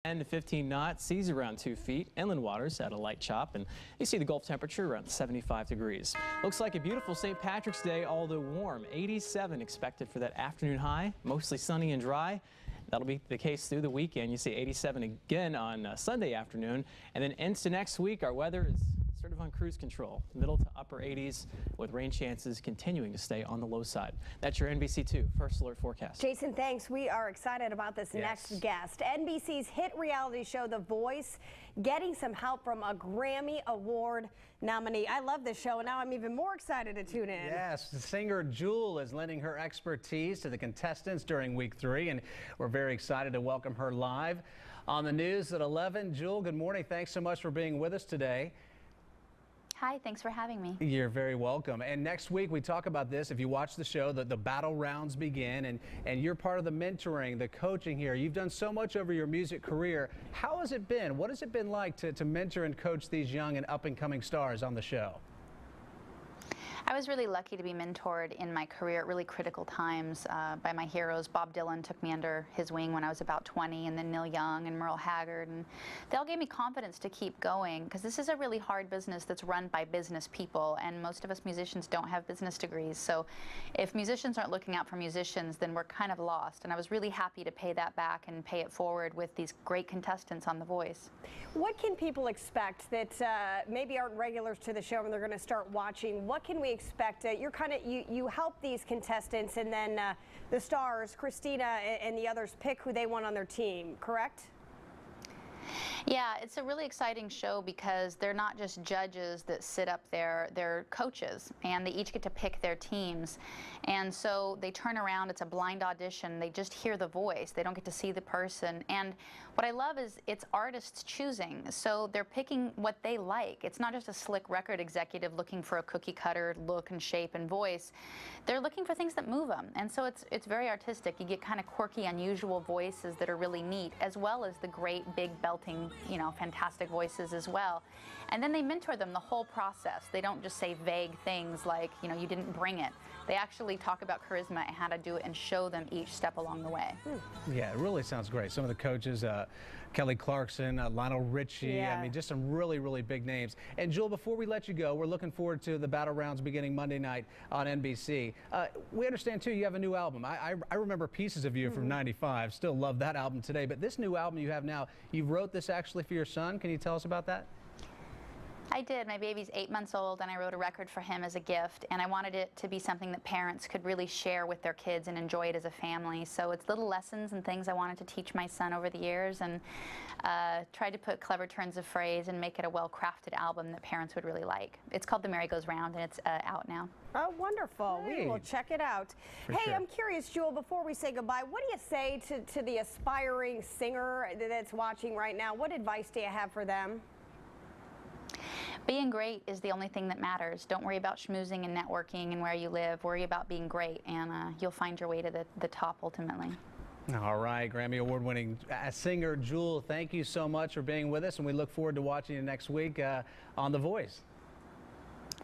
10 to 15 knots, seas around 2 feet, inland waters at a light chop, and you see the Gulf temperature around 75 degrees. Looks like a beautiful St. Patrick's Day, although warm. 87 expected for that afternoon high, mostly sunny and dry. That'll be the case through the weekend. You see 87 again on Sunday afternoon, and then into next week, our weather is sort of on cruise control, middle to upper 80s, with rain chances continuing to stay on the low side. That's your NBC2 First Alert forecast. Jason, thanks. We are excited about this next guest. NBC's hit reality show, The Voice, getting some help from a Grammy Award nominee. I love this show, and now I'm even more excited to tune in. Yes, the singer Jewel is lending her expertise to the contestants during week 3, and we're very excited to welcome her live on the news at 11. Jewel, good morning. Thanks so much for being with us today. Hi, thanks for having me. You're very welcome. And next week we talk about this. If you watch the show, the battle rounds begin, and you're part of the mentoring, the coaching here. You've done so much over your music career. How has it been? What has it been like to mentor and coach these young and up-and-coming stars on the show? I was really lucky to be mentored in my career at really critical times by my heroes. Bob Dylan took me under his wing when I was about 20, and then Neil Young and Merle Haggard, and they all gave me confidence to keep going, because this is a really hard business that's run by business people, and most of us musicians don't have business degrees. So if musicians aren't looking out for musicians, then we're kind of lost, and I was really happy to pay that back and pay it forward with these great contestants on The Voice. What can people expect that maybe aren't regulars to the show and they're going to start watching? What can we expect? You help these contestants, and then the stars, Christina and the others, pick who they want on their team, correct? Yeah, it's a really exciting show because they're not just judges that sit up there, they're coaches, and they each get to pick their teams. And so they turn around, it's a blind audition, they just hear the voice, they don't get to see the person. And what I love is it's artists choosing, so they're picking what they like. It's not just a slick record executive looking for a cookie cutter look and shape and voice. They're looking for things that move them, and so it's very artistic. You get kind of quirky, unusual voices that are really neat, as well as the great big belting, fantastic voices as well. And then they mentor them the whole process. They don't just say vague things like, you didn't bring it. They actually talk about charisma and how to do it and show them each step along the way. Yeah, it really sounds great. Some of the coaches, Kelly Clarkson, Lionel Richie, I mean, just some really, really big names. And Jewel, before we let you go, we're looking forward to the battle rounds beginning Monday night on NBC. We understand, too, you have a new album. I remember pieces of you from '95. Still love that album today. But this new album you have now, you wrote this actually for your son. Can you tell us about that? I did. My baby's 8 months old, and I wrote a record for him as a gift, and I wanted it to be something that parents could really share with their kids and enjoy it as a family. So it's little lessons and things I wanted to teach my son over the years, and tried to put clever turns of phrase and make it a well-crafted album that parents would really like. It's called The Merry Goes Round, and it's out now. Oh, wonderful. Great. We will check it out. Hey, I'm curious, Jewel, before we say goodbye, what do you say to the aspiring singer that's watching right now? What advice do you have for them? Being great is the only thing that matters. Don't worry about schmoozing and networking and where you live. Worry about being great, and you'll find your way to the top ultimately. All right, Grammy Award-winning singer Jewel, thank you so much for being with us, and we look forward to watching you next week on The Voice.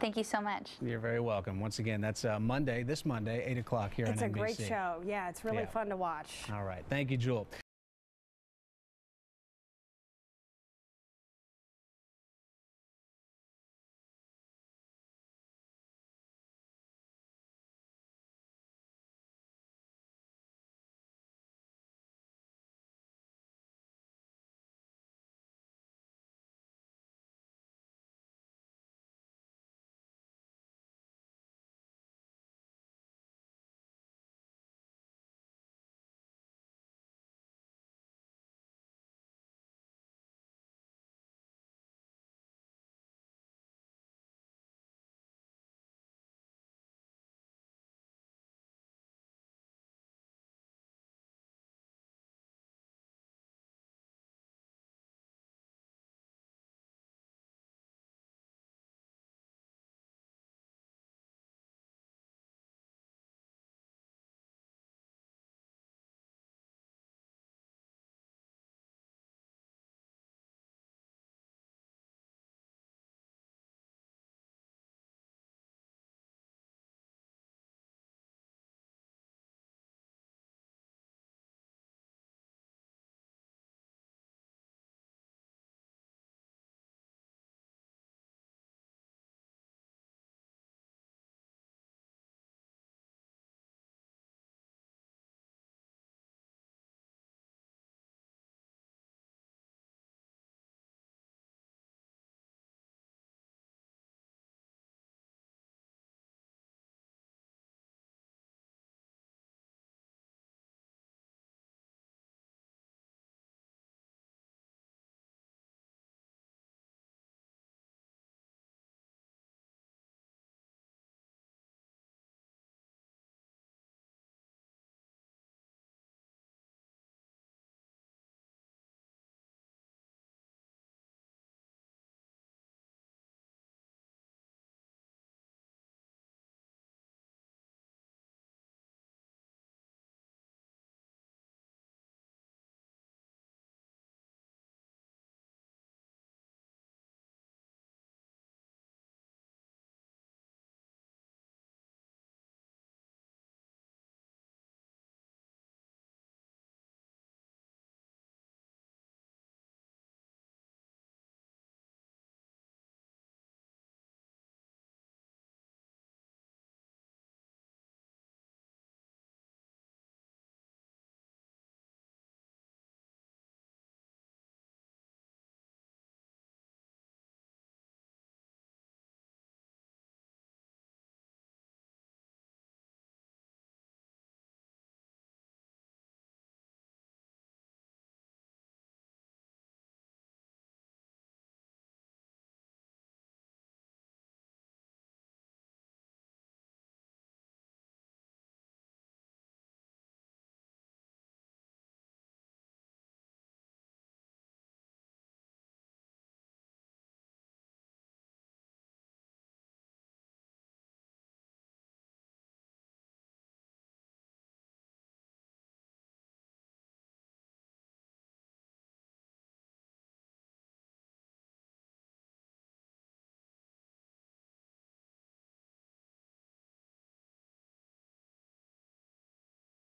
Thank you so much. You're very welcome. Once again, that's this Monday, 8 o'clock here on NBC. It's a great show. Yeah, it's really fun to watch. All right. Thank you, Jewel.